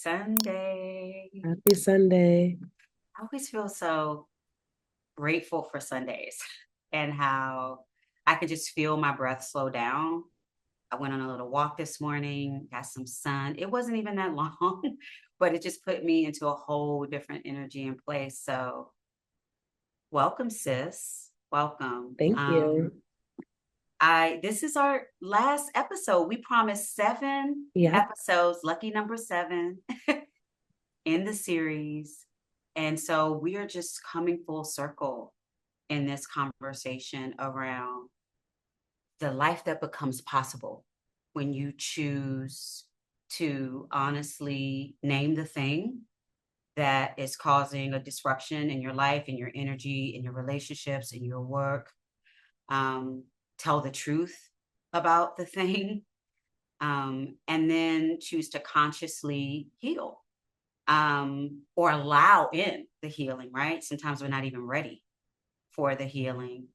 Sunday. Happy Sunday. I always feel so grateful for Sundays and how I could just feel my breath slow down. I went on a little walk this morning, got some sun. It wasn't even that long, but it just put me into a whole different energy and place. So, welcome, sis. Welcome. Thank you. I This is our last episode. We promised seven Yep. episodes, lucky number seven in the series. And so we are just coming full circle in this conversation around the life that becomes possible when you choose to honestly name the thing that is causing a disruption in your life, in your energy, in your relationships, in your work. Um, Tell the truth about the thing, and then choose to consciously heal, or allow in the healing, right? Sometimes we're not even ready for the healing.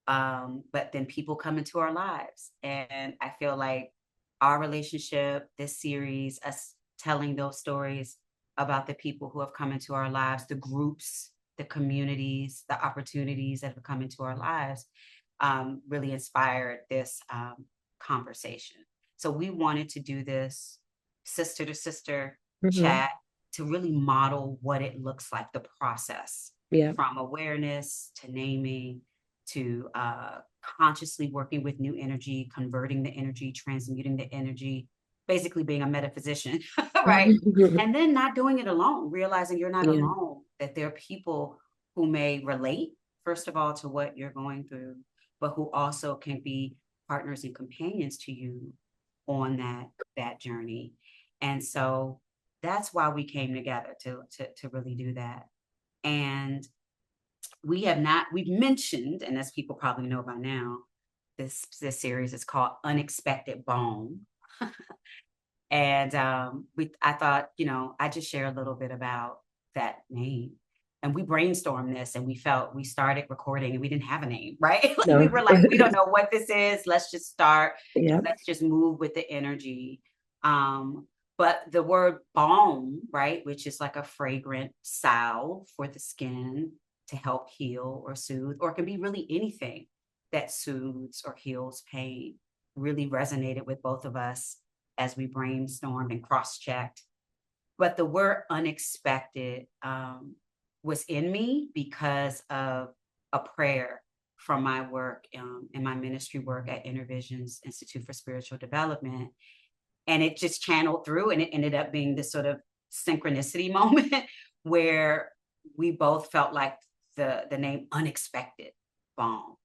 But then people come into our lives. And I feel like our relationship, this series, us telling those stories about the people who have come into our lives, the groups, the communities, the opportunities that have come into our lives, really inspired this conversation. So we wanted to do this sister to sister Hmm. chat to really model what it looks like, the process Yep. from awareness to naming to consciously working with new energy, converting the energy, transmuting the energy, basically being a metaphysician, right? And then not doing it alone, realizing you're not Yeah. alone, that there are people who may relate, first of all, to what you're going through, but who also can be partners and companions to you on that journey. And so that's why we came together to really do that. And we've mentioned, and as people probably know by now, this series is called Unexpected Balm. And I thought, I just share a little bit about that name. And we brainstormed this and we started recording and we didn't have a name, right? Like we No. were like, we don't know what this is. Let's just start. Yep. Let's just move with the energy. Um, but the word balm, right, which is like a fragrant salve for the skin to help heal or soothe, or it can be really anything that soothes or heals pain, really resonated with both of us as we brainstormed and cross-checked. But the word unexpected was in me because of a prayer from my work, in my ministry work at Intervision's Institute for Spiritual Development. And it just channeled through and it ended up being this sort of synchronicity moment where we both felt like the name Unexpected Balm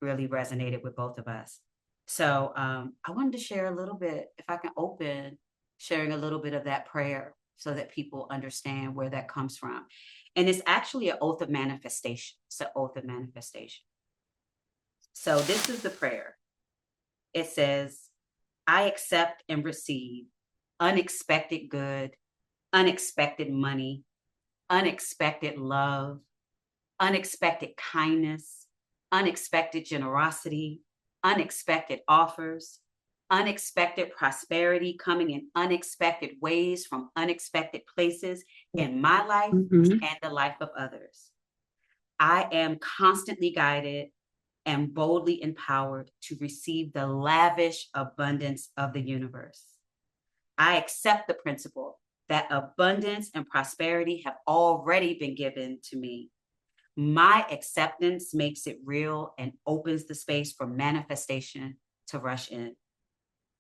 really resonated with both of us. So I wanted to share a little bit, if I can open, sharing a little bit of that prayer so that people understand where that comes from. And it's actually an oath of manifestation. It's an oath of manifestation. So this is the prayer. It says, I accept and receive unexpected good, unexpected money, unexpected love, unexpected kindness, unexpected generosity, unexpected offers, unexpected prosperity coming in unexpected ways from unexpected places in my life Hmm. and the life of others. I am constantly guided and boldly empowered to receive the lavish abundance of the universe. I accept the principle that abundance and prosperity have already been given to me. My acceptance makes it real and opens the space for manifestation to rush in.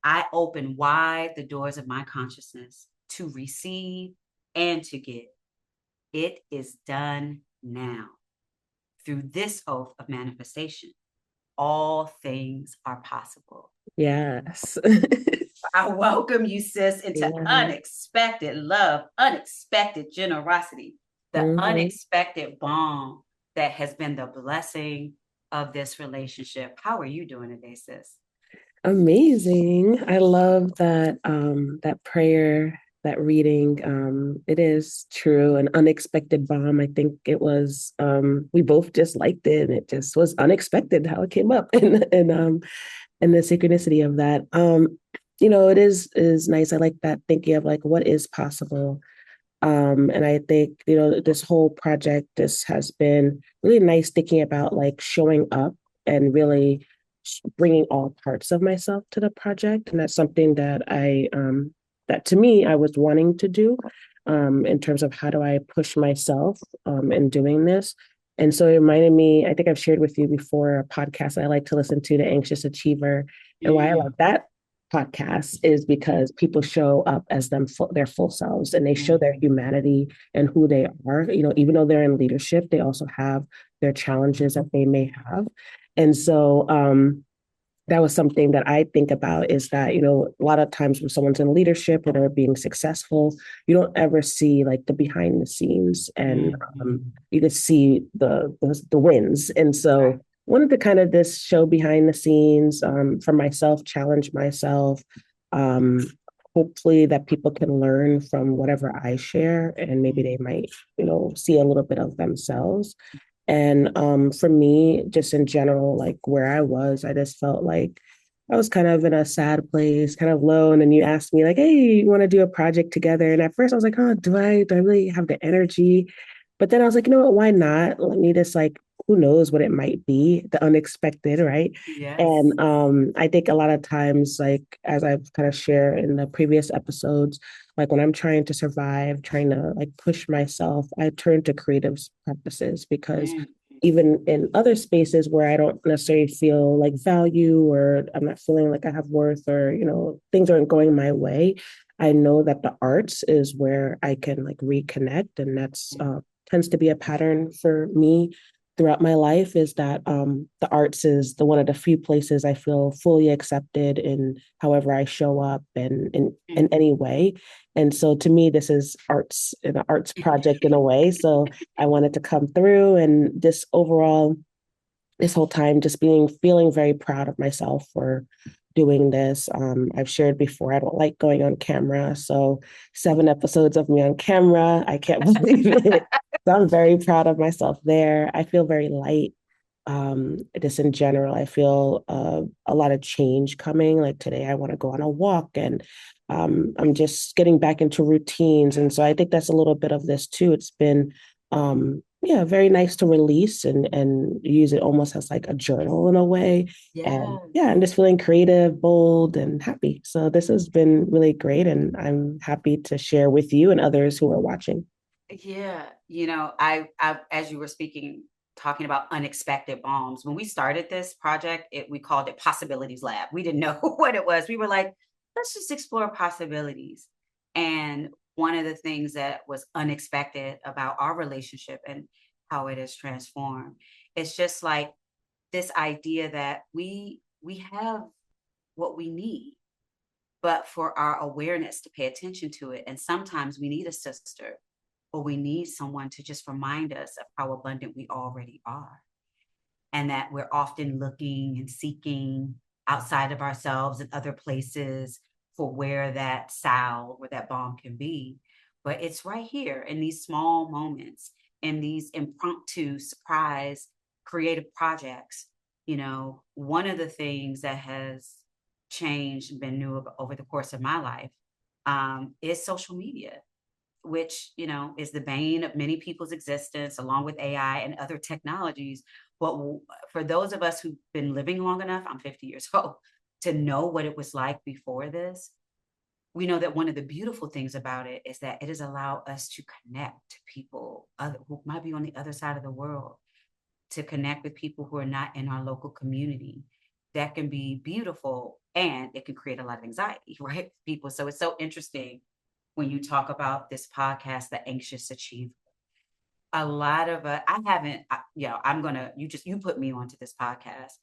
I open wide the doors of my consciousness to receive and to give. It is done now. Through this oath of manifestation, all things are possible. Yes. I welcome you, sis, into Yeah. unexpected love, unexpected generosity, the Hmm. unexpected bond that has been the blessing of this relationship. How are you doing today, sis? Amazing. I love that that prayer, that reading. It is true, an unexpected bomb. I think it was we both just liked it and it just was unexpected how it came up and the synchronicity of that. it is nice. I like that thinking of like what is possible. And I think, this whole project, this has been really nice thinking about like showing up and really bringing all parts of myself to the project. And that's something that to me, I was wanting to do, in terms of how do I push myself, in doing this. And so it reminded me, I think I've shared with you before, a podcast I like to listen to, The Anxious Achiever. And why I Mm, like that podcast is because people show up as their full selves, and they show their mm, humanity and who they are. Even though they're in leadership, they also have their challenges that they may have. And so, that was something that I think about, is that, a lot of times when someone's in leadership or they're being successful, you don't ever see like the behind the scenes, and mm. you just see the wins. And Right. so wanted to kind of this show behind the scenes, for myself, challenge myself, um, hopefully that people can learn from whatever I share, and maybe they might, see a little bit of themselves. And for me, just in general, like where I was, I just felt like I was kind of in a sad place, kind of low. And then you asked me, like, hey, you want to do a project together? And at first I was like, oh, do I really have the energy? But then I was like, you know what, why not? Let me just like, who knows what it might be, the unexpected, right? Yes. And I think a lot of times, like as I've kind of shared in the previous episodes, like when I'm trying to survive, trying to like push myself, I turn to creative practices, because Mm, even in other spaces where I don't necessarily feel like value, or I'm not feeling like I have worth, or things aren't going my way, I know that the arts is where I can like reconnect. And that's tends to be a pattern for me throughout my life, is that the arts is the one of the few places I feel fully accepted in however I show up, and in mm. any way. And so to me, this is an arts project in a way. So I wanted to come through, and this whole time, just feeling very proud of myself for doing this. I've shared before, I don't like going on camera. So 7 episodes of me on camera, I can't believe it. So I'm very proud of myself there. I feel very light. Just in general, I feel a lot of change coming. Like today, I want to go on a walk, and I'm just getting back into routines. And so I think that's a little bit of this too. It's been, yeah, very nice to release and use it almost as like a journal in a way. And yeah, Yes. I'm just feeling creative, bold, and happy. So this has been really great, and I'm happy to share with you and others who are watching. Yeah. As you were speaking, talking about unexpected bombs, when we started this project, we called it Possibilities Lab. We didn't know what it was. We were like, let's just explore possibilities. And one of the things that was unexpected about our relationship and how it has transformed, it's just like this idea that we have what we need, but for our awareness to pay attention to it. And sometimes we need a sister, or we need someone to just remind us of how abundant we already are, and that we're often looking and seeking outside of ourselves and other places for where that salve or that balm can be. But it's right here in these small moments, in these impromptu surprise creative projects. One of the things that has changed and been new over the course of my life, is social media, which is the bane of many people's existence, along with AI and other technologies. But for those of us who've been living long enough, I'm 50 years old, to know what it was like before this, we know that one of the beautiful things about it is that it has allowed us to connect to people who might be on the other side of the world, to connect with people who are not in our local community. That can be beautiful, and it can create a lot of anxiety, right? People. So it's so interesting when you talk about this podcast, The Anxious Achiever. A lot of I haven't, I'm gonna, you put me onto this podcast,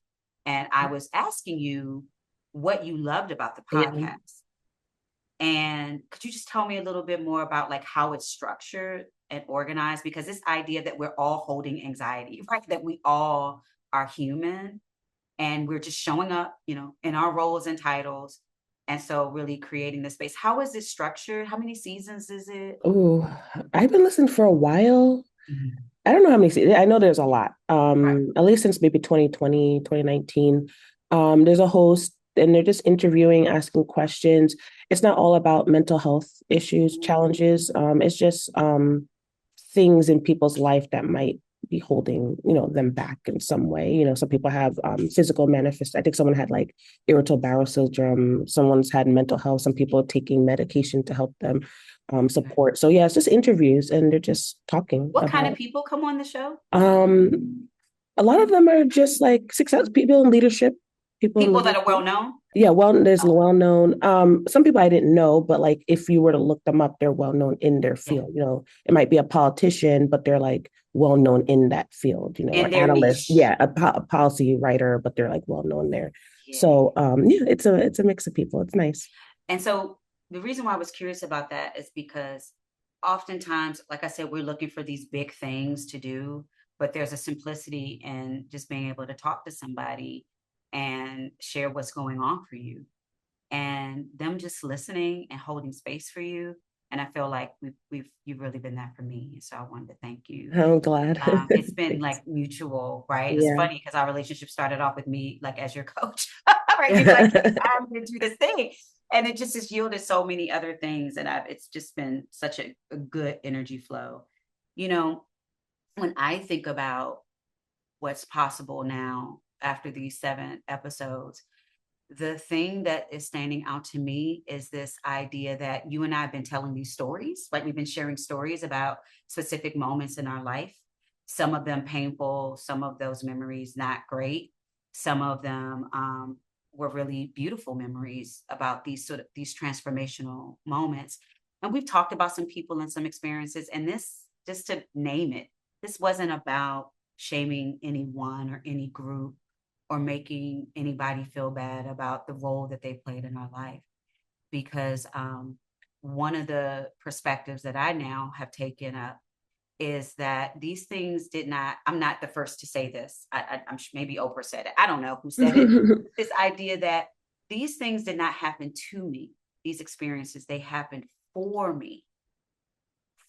and I was asking you what you loved about the Yeah. podcast. And could you just tell me a little bit more about like how it's structured and organized? Because this idea that we're all holding anxiety, right? That we all are human, and we're just showing up, in our roles and titles. And so really creating the space. How is it structured? How many seasons is it? Oh, I've been listening for a while. Mhm. I don't know how many. I know there's a lot. Right. At least since maybe 2020, 2019. There's a host. and they're just interviewing, asking questions. It's not all about mental health issues, Mhm. challenges. It's just things in people's life that might be holding, them back in some way. Some people have physical manifest. I think someone had like irritable bowel syndrome. Someone's had mental health. Some people are taking medication to help them Okay. support. So yeah, it's just interviews, and they're just talking What kind of about. people come on the show? A lot of them are just like success people in leadership, people in People that are well leadership. known? Yeah, well, there's Okay. well known. Some people I didn't know, but like if you were to look them up, they're well known in their Yeah. field. It might be a politician, but they're like well known in that field. Or In their analyst. niche. Yeah, a policy writer, but they're like well known there. Yeah. So yeah, it's a mix of people. It's nice. And so the reason why I was curious about that is because oftentimes, like I said, we're looking for these big things to do, but there's a simplicity in just being able to talk to somebody and share what's going on for you, and them just listening and holding space for you. And I feel like you've really been that for me. So I wanted to thank you. I'm glad. It's been Thanks. like mutual, right? It's Yeah. funny because our relationship started off with me like as your coach, right? You're like, I'm going to do this thing. And it just has yielded so many other things. And it's just been such a good energy flow. You know, when I think about what's possible now after these 7 episodes, the thing that is standing out to me is this idea that you and I have been telling these stories, like we've been sharing stories about specific moments in our life, some of them painful, some of those memories not great, some of them were really beautiful memories about these transformational moments. And we've talked about some people and some experiences, and this, just to name it, this wasn't about shaming anyone or any group or making anybody feel bad about the role that they played in our life. Because one of the perspectives that I now have taken up is that these things did not, I'm not the first to say this. I'm sure maybe Oprah said it. I don't know who said it. This idea that these things did not happen to me. These experiences, they happened for me,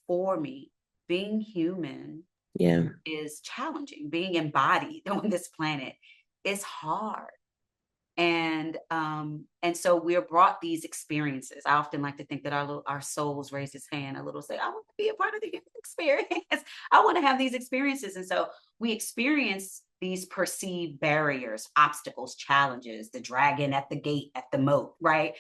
for me. Being human Yeah. is challenging. Being embodied on this planet is hard. And so we're brought these experiences. I often like to think that our souls raise his hand a little, say, I want to be a part of the human experience. I want to have these experiences. And so we experience these perceived barriers, obstacles, challenges, the dragon at the gate, at the moat, right?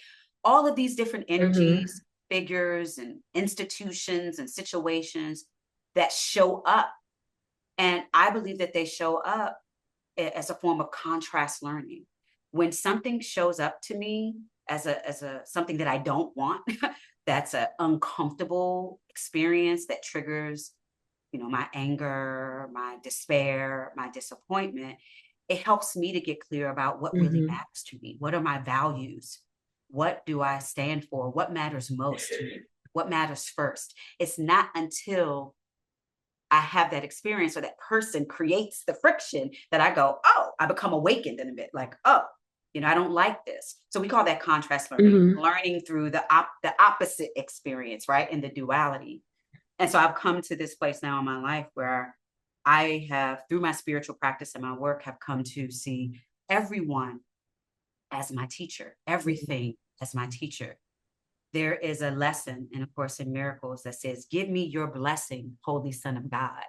All of these different Hmm. energies, figures and institutions and situations that show up. And I believe that they show up as a form of contrast learning. When something shows up to me as a something that I don't want, that's an uncomfortable experience that triggers, my anger, my despair, my disappointment. It helps me to get clear about what really Hmm. matters to me. What are my values? What do I stand for? What matters most to me? What matters first? It's not until I have that experience or that person creates the friction that I go, oh, I become awakened in a bit, like, oh, I don't like this. So we call that contrast learning, Hmm. learning through the opposite experience, right? In the duality. And so I've come to this place now in my life where I have, through my spiritual practice and my work, have come to see everyone as my teacher, everything as my teacher. There is a lesson in A Course in Miracles that says, give me your blessing, Holy Son of God.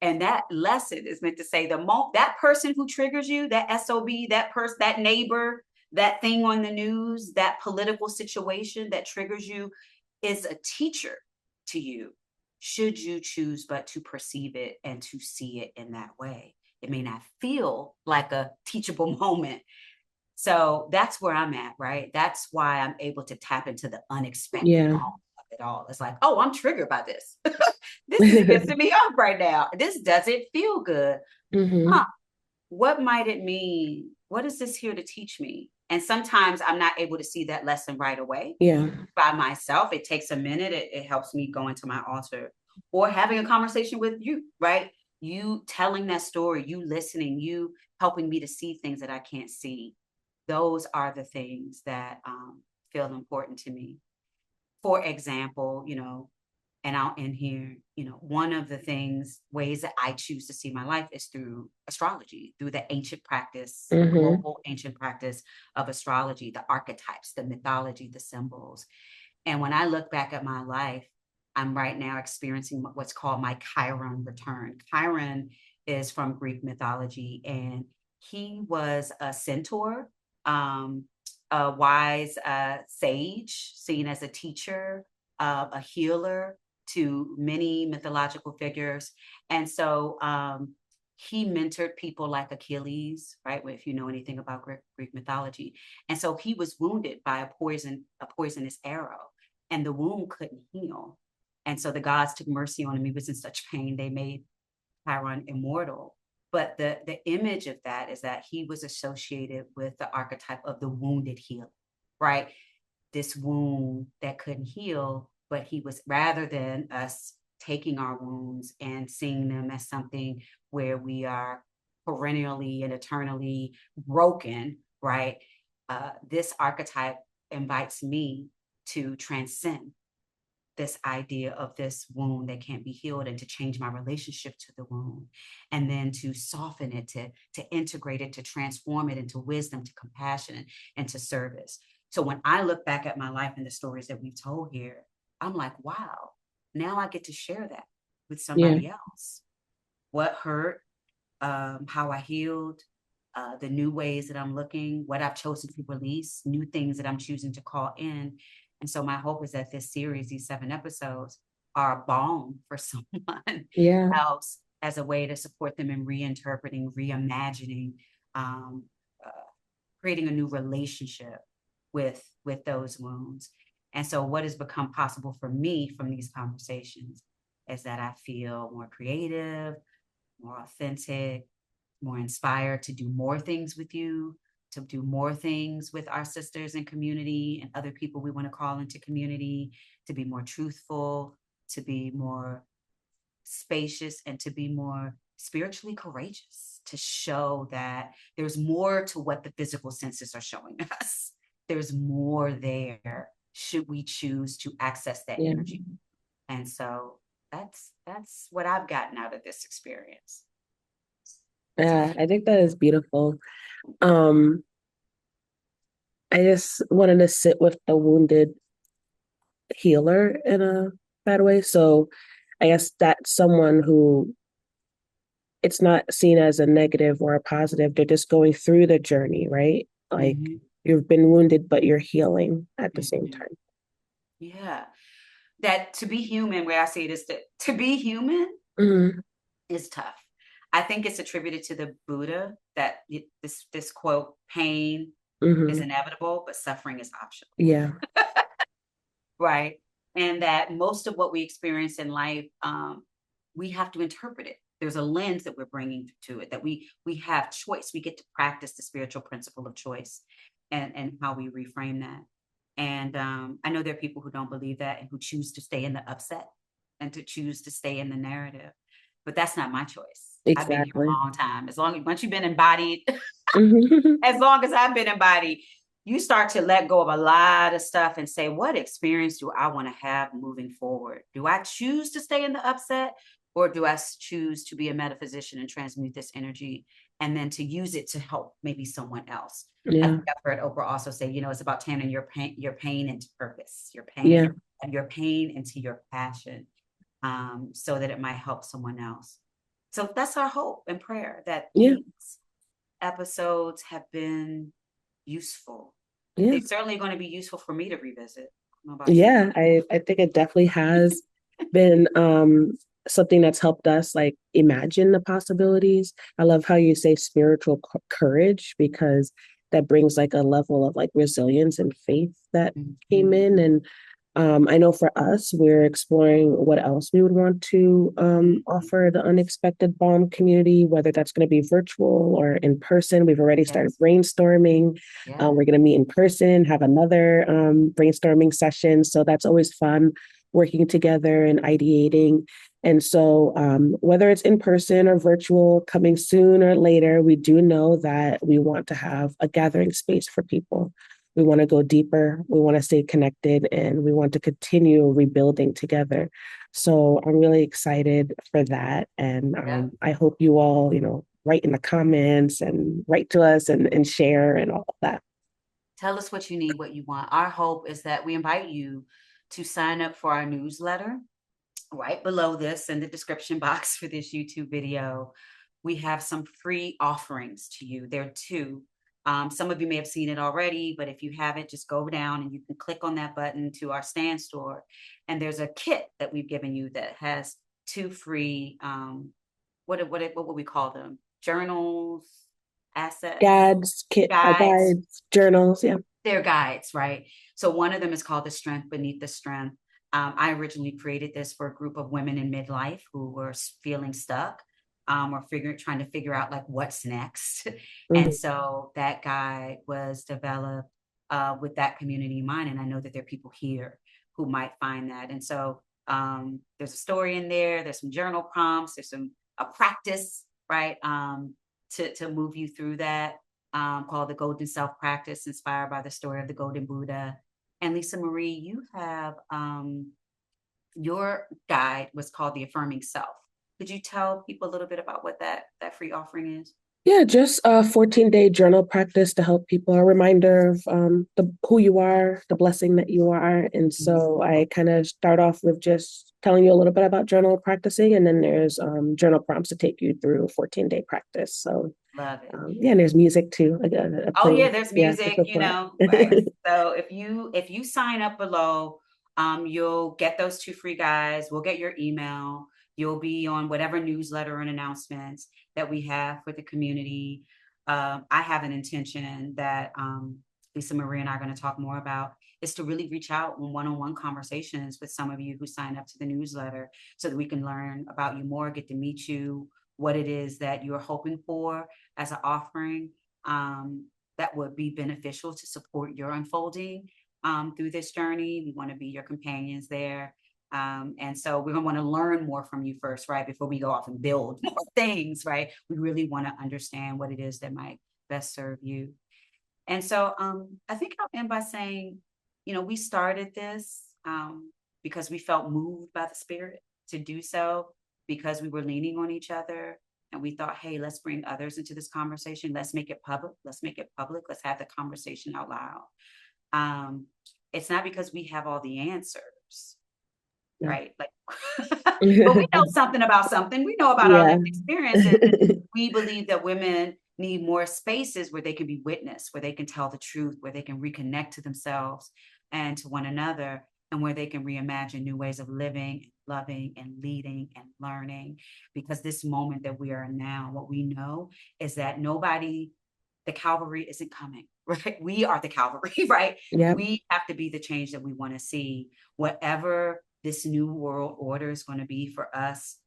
And that lesson is meant to say that person who triggers you, that SOB, that person, that neighbor, that thing on the news, that political situation that triggers you is a teacher to you, should you choose but to perceive it and to see it in that way. It may not feel like a teachable moment. So that's where I'm at, right? That's why I'm able to tap into the unexpected Yeah. of it all. It's like, oh, I'm triggered by this. This is pissing me off right now. This doesn't feel good. Huh? Hmm. What might it mean? What is this here to teach me? And sometimes I'm not able to see that lesson right away Yeah. by myself. It takes a minute. It helps me go into my altar or having a conversation with you, right? You telling that story, you listening, you helping me to see things that I can't see. Those are the things that feel important to me. For example, And I'll end here, one of the ways that I choose to see my life is through astrology, through the ancient practice, Mm-hmm. global ancient practice of astrology, the archetypes, the mythology, the symbols. And when I look back at my life, I'm right now experiencing what's called my Chiron return. Chiron is from Greek mythology, and he was a centaur, um, a wise sage, seen as a teacher, a healer to many mythological figures. And so he mentored people like Achilles, right? If you know anything about Greek mythology. And so he was wounded by a poisonous arrow, and the wound couldn't heal. And so the gods took mercy on him. He was in such pain, they made Chiron immortal. But the image of that is that he was associated with the archetype of the wounded healer, right? This wound that couldn't heal, but he was, rather than us taking our wounds and seeing them as something where we are perennially and eternally broken, right? This archetype invites me to transcend this idea of this wound that can't be healed, and to change my relationship to the wound, and then to soften it, to integrate it, to transform it into wisdom, to compassion, and to service. So when I look back at my life and the stories that we've told here, I'm like, wow, now I get to share that with Yeah. somebody else. What hurt, how I healed, the new ways that I'm looking, what I've chosen to release, new things that I'm choosing to call in. And so my hope is that this series, these 7 episodes, are a balm for someone Yeah. else, as a way to support them in reinterpreting, reimagining, um, uh, creating a new relationship with those wounds. And so what has become possible for me from these conversations is that I feel more creative, more authentic, more inspired to do more things with you, to do more things with our sisters in community and other people we want to call into community, to be more truthful, to be more spacious, and to be more spiritually courageous, to show that there's more to what the physical senses are showing us. There's more there, should we choose to access that Yeah. energy. And so that's what I've gotten out of this experience. Yeah, I think that is beautiful. Um, I just wanted to sit with the wounded healer in a bad way. So I guess that's someone who it's not seen as a negative or a positive. They're just going through the journey, right? Like Mm-hmm. you've been wounded, but you're healing at the same Mm-hmm. time. Yeah. That to be human, where I see it is that to be human Hmm. is tough. I think it's attributed to the Buddha that this quote, pain is Hmm. inevitable, but suffering is optional. Yeah. Right. And that most of what we experience in life, we have to interpret it. There's a lens that we're bringing to it, that we have choice. We get to practice the spiritual principle of choice, and how we reframe that. And I know there are people who don't believe that and who choose to stay in the upset and to choose to stay in the narrative. But that's not my choice. I've been here Exactly. a long time. As long as once you've been embodied, Hmm. as long as I've been embodied, you start to let go of a lot of stuff and say, what experience do I want to have moving forward? Do I choose to stay in the upset, or do I choose to be a metaphysician and transmute this energy and then to use it to help maybe someone else? I Yeah. think I've heard Oprah also say, it's about turning your pain into purpose, Yeah. your pain into your passion, so that it might help someone else. So that's our hope and prayer, that Yeah. these episodes have been useful. Yeah. They're certainly going to be useful for me to revisit. I don't know about you. Yeah. I think it definitely has been something that's helped us like imagine the possibilities. I love how you say spiritual courage because that brings like a level of like resilience and faith that came Mm-hmm. in. And I know for us, we're exploring what else we would want to Mm-hmm. offer the unexpected Balm community, whether that's going to be virtual or in person. We've already started Yes. brainstorming. Yeah. We're going to meet in person, have another brainstorming session. So that's always fun, working together and ideating. And so, whether it's in person or virtual, coming soon or later, we do know that we want to have a gathering space for people. We want to go deeper. We want to stay connected, and we want to continue rebuilding together. So I'm really excited for that. And Yeah. I hope you all, write in the comments and write to us and share and all of that. Tell us what you need, what you want. Our hope is that we invite you to sign up for our newsletter. Right below this in the description box for this YouTube video, we have some free offerings to you. There are two. Some of you may have seen it already, but if you haven't, just go down and you can click on that button to our stand store. And there's a kit that we've given you that has two free, what would we call them? Journals, assets, Guides, guides. guides, journals. Yeah. They're guides, right? So one of them is called The Strength Beneath the Strength. I originally created this for a group of women in midlife who were feeling stuck, or trying to figure out like what's next. And Mhm. so that guide was developed with that community in mind. And I know that there are people here who might find that. And so there's a story in there. There's some journal prompts. There's a practice, right, to move you through that, called the Golden Self Practice, inspired by the story of the Golden Buddha. And Lisa Marie, you have your guide was called the Affirming Self. Could you tell people a little bit about what that free offering is? Yeah, just a 14-day journal practice to help people, a reminder of who you are, the blessing that you are. And Mhm. so I kind of start off with just telling you a little bit about journal practicing, and then there's journal prompts to take you through a 14-day practice. So Love it. yeah, and there's music too, like a Oh yeah, playlist, there's yeah, to music, support. right? So if you sign up below, you'll get those two free guides. We'll get your email. You'll be on whatever newsletter and announcements that we have for the community. I have an intention that Lisa Marie and I are going to talk more about is to really reach out in one-on-one conversations with some of you who sign up to the newsletter so that we can learn about you more, get to meet you, what it is that you're hoping for as an offering. That would be beneficial to support your unfolding through this journey. We want to be your companions there. And so we're going to want to learn more from you first, right? Before we go off and build more things, right? We really want to understand what it is that might best serve you. And so I think I'll end by saying, we started this because we felt moved by the spirit to do so, because we were leaning on each other. And we thought, hey, let's bring others into this conversation. Let's make it public. Let's make it public. Let's have the conversation out loud. Um, it's not because we have all the answers, Yeah. right? Like, but we know something about something. We know about our Yeah. lived experiences. And we believe that women need more spaces where they can be witnessed, where they can tell the truth, where they can reconnect to themselves and to one another, and where they can reimagine new ways of living, loving, and leading and learning. Because this moment that we are in now, what we know is that the cavalry isn't coming, right? We are the cavalry, right? Yeah. We have to be the change that we want to see, whatever this new world order is going to be for us,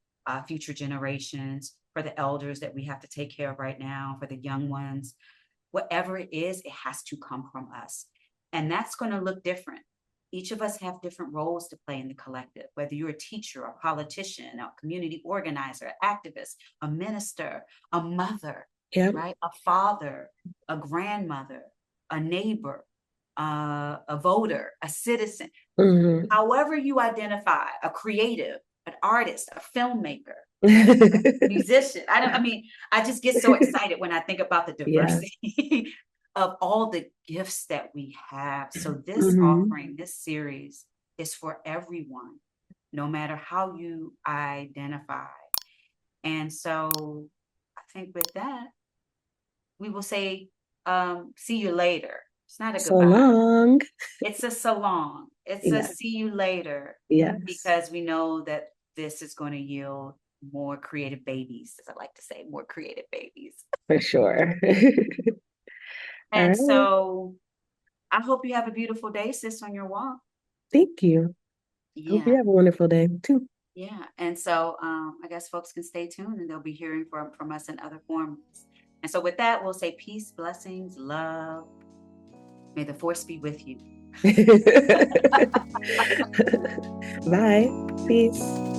future generations, for the elders that we have to take care of right now, for the young ones. Whatever it is, it has to come from us. And that's going to look different. Each of us have different roles to play in the collective, whether you're a teacher, a politician, a community organizer, activist, a minister, a mother, Yeah. right? A father, a grandmother, a neighbor, a voter, a citizen. Hmm. However you identify, a creative, an artist, a filmmaker, right? Musician. I just get so excited when I think about the Yeah. diversity of all the gifts that we have. So this Hmm. offering, this series is for everyone, no matter how you identify. And so I think with that, we will say, see you later. It's not a So goodbye. long. It's a so long. It's a Yeah. see you later, Yes, because we know that this is going to yield more creative babies, as I like to say, more creative babies. for sure. All And right. so I hope you have a beautiful day, sis, on your walk. Thank you. Hope you Yeah. have a wonderful day too. Yeah. And so I guess folks can stay tuned and they'll be hearing from us in other forms. And so with that, we'll say peace, blessings, love. May the force be with you. Bye. Peace.